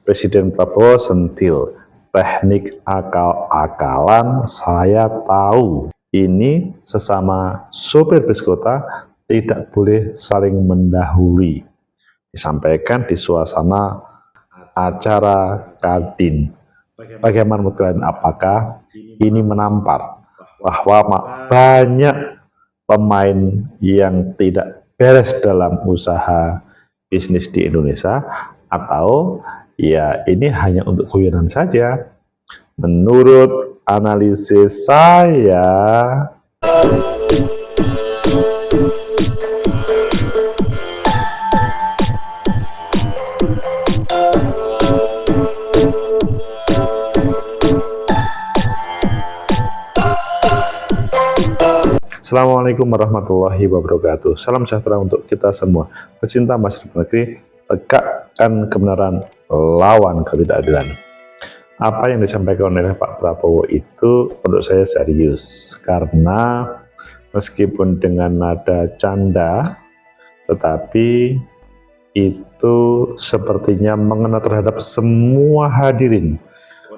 Presiden Prabowo sentil, teknik akal-akalan saya tahu. Ini sesama sopir bis kota tidak boleh saling mendahului. Disampaikan di suasana acara Kadin. Bagaimana menurut kalian, apakah ini menampar bahwa banyak pemain yang tidak beres dalam usaha bisnis di Indonesia, atau ya ini hanya untuk guyonan saja? Menurut analisis saya, Assalamualaikum warahmatullahi wabarakatuh. Salam sejahtera untuk kita semua. Pecinta masyarakat negeri, tegakkan kebenaran, lawan ketidakadilan. Apa yang disampaikan oleh Pak Prabowo itu menurut saya serius, karena meskipun dengan nada canda, tetapi itu sepertinya mengena terhadap semua hadirin.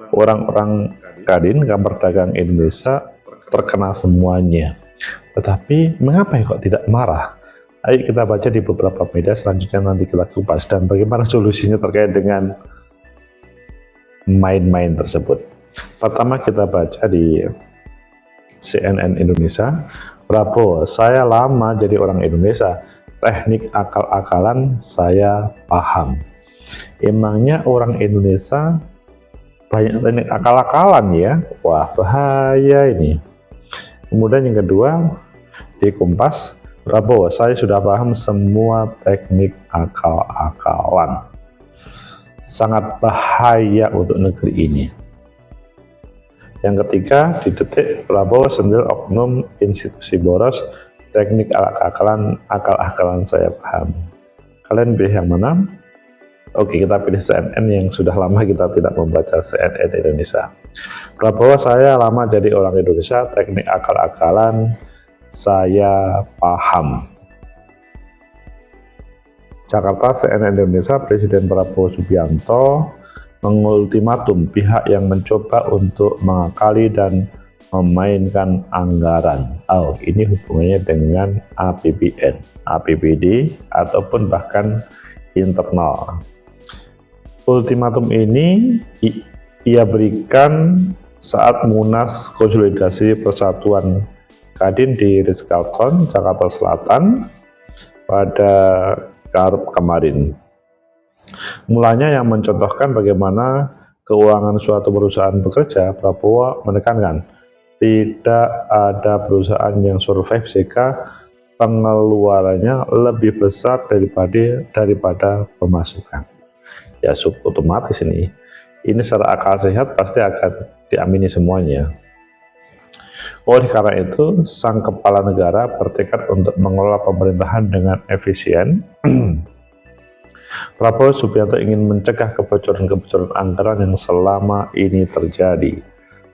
Orang-orang Kadin, Kamar Dagang Indonesia, terkena semuanya. Tetapi mengapa kok tidak marah? Ayo kita baca di beberapa media, selanjutnya nanti kita kupas dan bagaimana solusinya terkait dengan main-main tersebut. Pertama kita baca di CNN Indonesia. Prabowo, saya lama jadi orang Indonesia, teknik akal-akalan saya paham. Emangnya orang Indonesia banyak teknik akal-akalan ya? Wah, bahaya ini. Kemudian yang kedua, di Kompas, Prabowo, saya sudah paham semua teknik akal-akalan. Sangat bahaya untuk negeri ini. Yang ketiga, di Detik, Prabowo sendiri oknum institusi boros, teknik akal-akalan saya paham. Kalian pilih yang mana? Oke, kita pilih CNN yang sudah lama kita tidak membaca CNN Indonesia. Prabowo, saya lama jadi orang Indonesia, teknik akal-akalan saya paham. Jakarta, CNN Indonesia, Presiden Prabowo Subianto mengultimatum pihak yang mencoba untuk mengakali dan memainkan anggaran. Oh, ini hubungannya dengan APBN, APBD, ataupun bahkan internal. Ultimatum ini ia berikan saat Munas Konsolidasi Persatuan Kadin di Ritz-Carlton, Jakarta Selatan pada kemarin. Mulanya yang mencontohkan bagaimana keuangan suatu perusahaan bekerja, Prabowo menekankan tidak ada perusahaan yang survive jika pengeluarannya lebih besar daripada pemasukan. Ya otomatis ini secara akal sehat pasti akan diamini semuanya. Oleh karena itu, sang kepala negara bertekad untuk mengelola pemerintahan dengan efisien. Prabowo Subianto ingin mencegah kebocoran-kebocoran anggaran yang selama ini terjadi.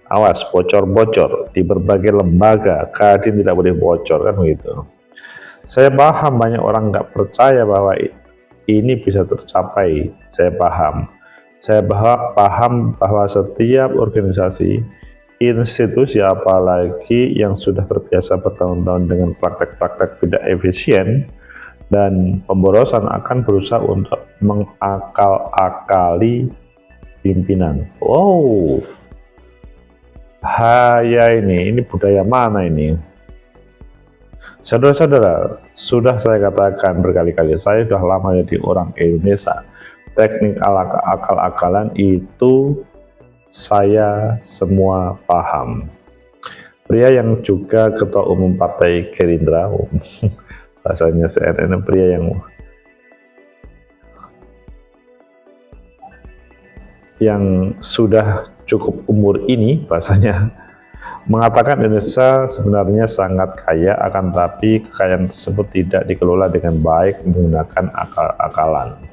Awas, bocor-bocor di berbagai lembaga, Kadin tidak boleh bocor, kan begitu. Saya paham banyak orang nggak percaya bahwa ini bisa tercapai. Saya paham. Saya paham bahwa setiap organisasi, institusi, apalagi yang sudah terbiasa bertahun-tahun dengan praktek-praktek tidak efisien dan pemborosan, akan berusaha untuk mengakal-akali pimpinan. Wow, bahaya ini budaya mana ini? Saudara-saudara, sudah saya katakan berkali-kali, saya sudah lama jadi orang Indonesia. Teknik akal-akalan itu saya semua paham. Pria yang juga ketua umum Partai Gerindra, bahasanya CNN, pria yang sudah cukup umur ini, bahasanya, mengatakan Indonesia sebenarnya sangat kaya, akan tetapi kekayaan tersebut tidak dikelola dengan baik menggunakan akal-akalan.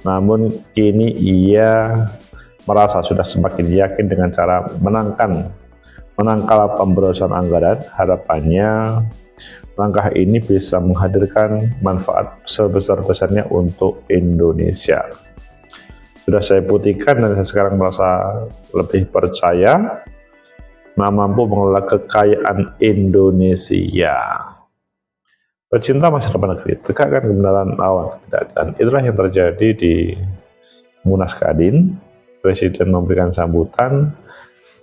Namun kini ia merasa sudah semakin yakin dengan cara menangkal pemborosan anggaran. Harapannya langkah ini bisa menghadirkan manfaat sebesar-besarnya untuk Indonesia. sudah saya putihkan dan saya sekarang merasa lebih percaya mampu mengelola kekayaan Indonesia. Pecinta masa depan negeri, tegakkan kebenaran lawan ketidakadilan. Itulah yang terjadi di Munas Kadin. Presiden memberikan sambutan.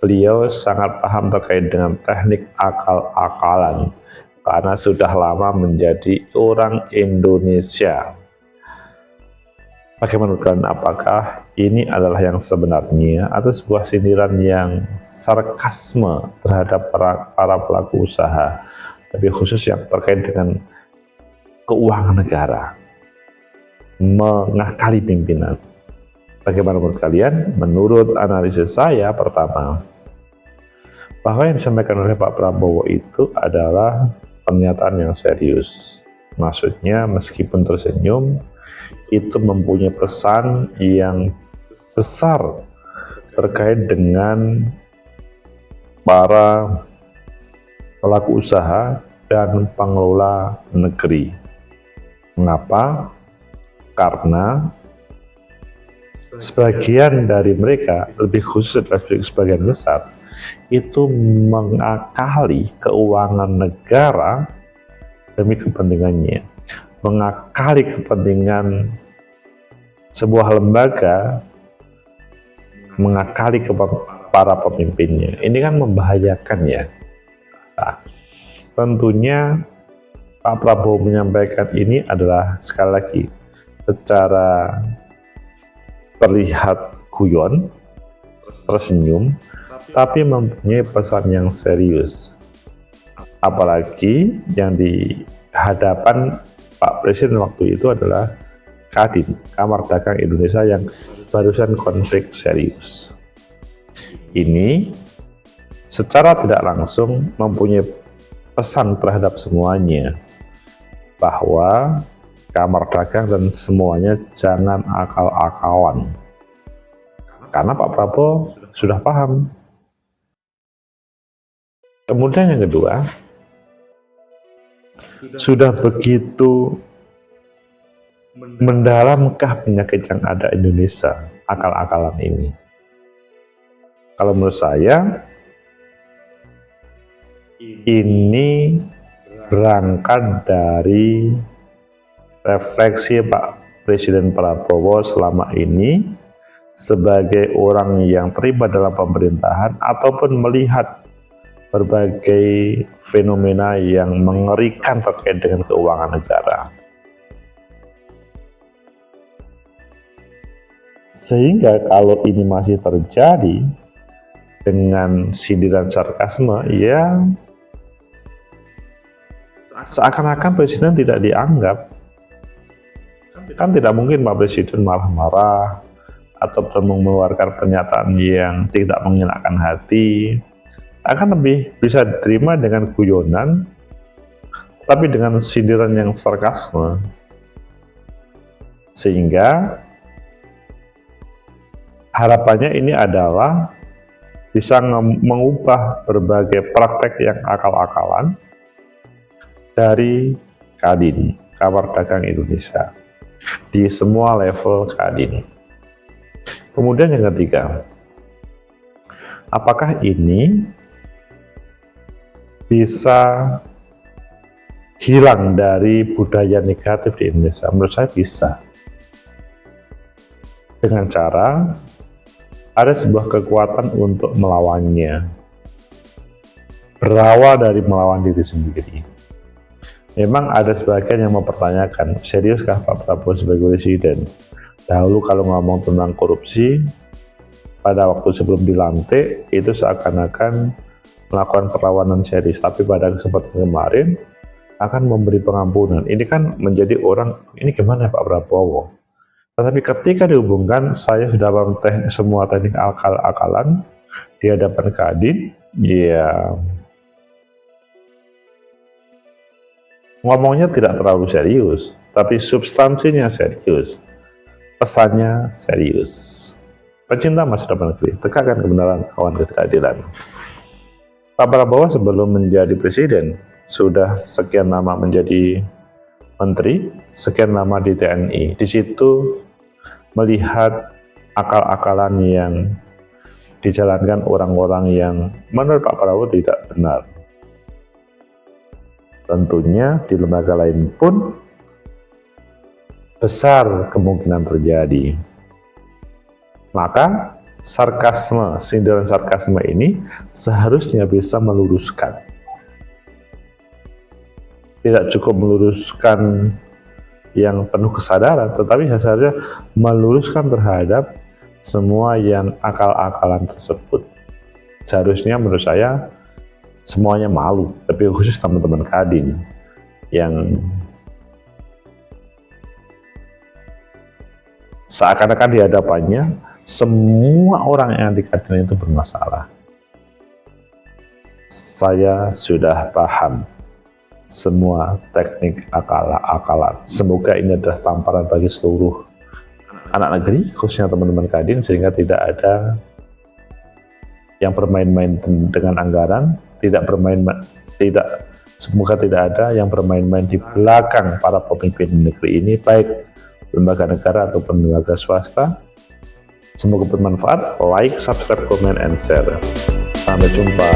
Beliau sangat paham terkait dengan teknik akal-akalan karena sudah lama menjadi orang Indonesia. Bagaimana menurut kalian, apakah ini adalah yang sebenarnya atau sebuah sindiran yang sarkasme terhadap para pelaku usaha, lebih khusus yang terkait dengan keuangan negara, mengakali pimpinan? Bagaimana menurut kalian? Menurut analisis saya, pertama, bahwa yang disampaikan oleh Pak Prabowo itu adalah pernyataan yang serius. Maksudnya meskipun tersenyum, itu mempunyai pesan yang besar terkait dengan para pelaku usaha dan pengelola negeri. Mengapa? Karena sebagian dari mereka, lebih khusus adalah sebagian besar, itu mengakali keuangan negara demi kepentingannya, mengakali kepentingan sebuah lembaga, mengakali para pemimpinnya. Ini kan membahayakan ya. Nah, tentunya Pak Prabowo menyampaikan ini adalah sekali lagi secara terlihat guyon, tersenyum, tapi mempunyai pesan yang serius. Apalagi yang di hadapan Pak Presiden waktu itu adalah Kadin, Kamar Dagang Indonesia, yang barusan konflik serius. Ini secara tidak langsung mempunyai pesan terhadap semuanya, bahwa Kamar Dagang dan semuanya jangan akal-akalan. Karena Pak Prabowo sudah paham. Kemudian yang kedua, sudah begitu mendalamkah penyakit yang ada Indonesia, akal-akalan ini? Kalau menurut saya, ini berangkat dari refleksi Pak Presiden Prabowo selama ini sebagai orang yang terlibat dalam pemerintahan ataupun melihat berbagai fenomena yang mengerikan terkait dengan keuangan negara. Sehingga kalau ini masih terjadi dengan sindiran sarkasme, ya seakan-akan Presiden tidak dianggap. Kan tidak mungkin Pak Presiden marah-marah atau mengeluarkan pernyataan yang tidak mengenakan hati. Akan lebih bisa diterima dengan guyonan, tapi dengan sindiran yang sarkasme. Sehingga harapannya ini adalah bisa mengubah berbagai praktek yang akal-akalan dari Kadin, Kamar Dagang Indonesia, di semua level Kadin. Kemudian yang ketiga, apakah ini bisa hilang dari budaya negatif di Indonesia? Menurut saya bisa. Dengan cara ada sebuah kekuatan untuk melawannya. Berawal dari melawan diri sendiri. Memang ada sebagian yang mempertanyakan, seriuskah Pak Prabowo sebagai presiden? Dahulu kalau ngomong tentang korupsi, pada waktu sebelum dilantik, itu seakan-akan melakukan perlawanan serius, tapi pada kesempatan kemarin akan memberi pengampunan. Ini kan menjadi orang, ini gimana Pak Prabowo? Tetapi ketika dihubungkan, saya sudah paham semua teknik akal-akalan di hadapan Kadin, ya ngomongnya tidak terlalu serius, tapi substansinya serius, pesannya serius. Pecinta masa depan negeri, tegakkan kebenaran lawan ketidakadilan. Pak Prabowo sebelum menjadi presiden sudah sekian lama menjadi menteri, sekian lama di TNI. Di situ melihat akal-akalan yang dijalankan orang-orang yang menurut Pak Prabowo tidak benar. Tentunya di lembaga lain pun besar kemungkinan terjadi. Maka sarkasme, sindiran sarkasme ini seharusnya bisa meluruskan. Tidak cukup meluruskan yang penuh kesadaran, tetapi seharusnya meluruskan terhadap semua yang akal-akalan tersebut. Seharusnya menurut saya semuanya malu, tapi khusus teman-teman Kadin yang seakan-akan di hadapannya semua orang yang di Kadin itu bermasalah. Saya sudah paham semua teknik akal-akalan. Semoga ini adalah tamparan bagi seluruh anak negeri, khususnya teman-teman Kadin, sehingga tidak ada yang bermain-main dengan anggaran, semoga tidak ada yang bermain-main di belakang para pemimpin negeri ini, baik lembaga negara ataupun lembaga swasta. Semoga bermanfaat. Like, subscribe, comment, and share. Sampai jumpa.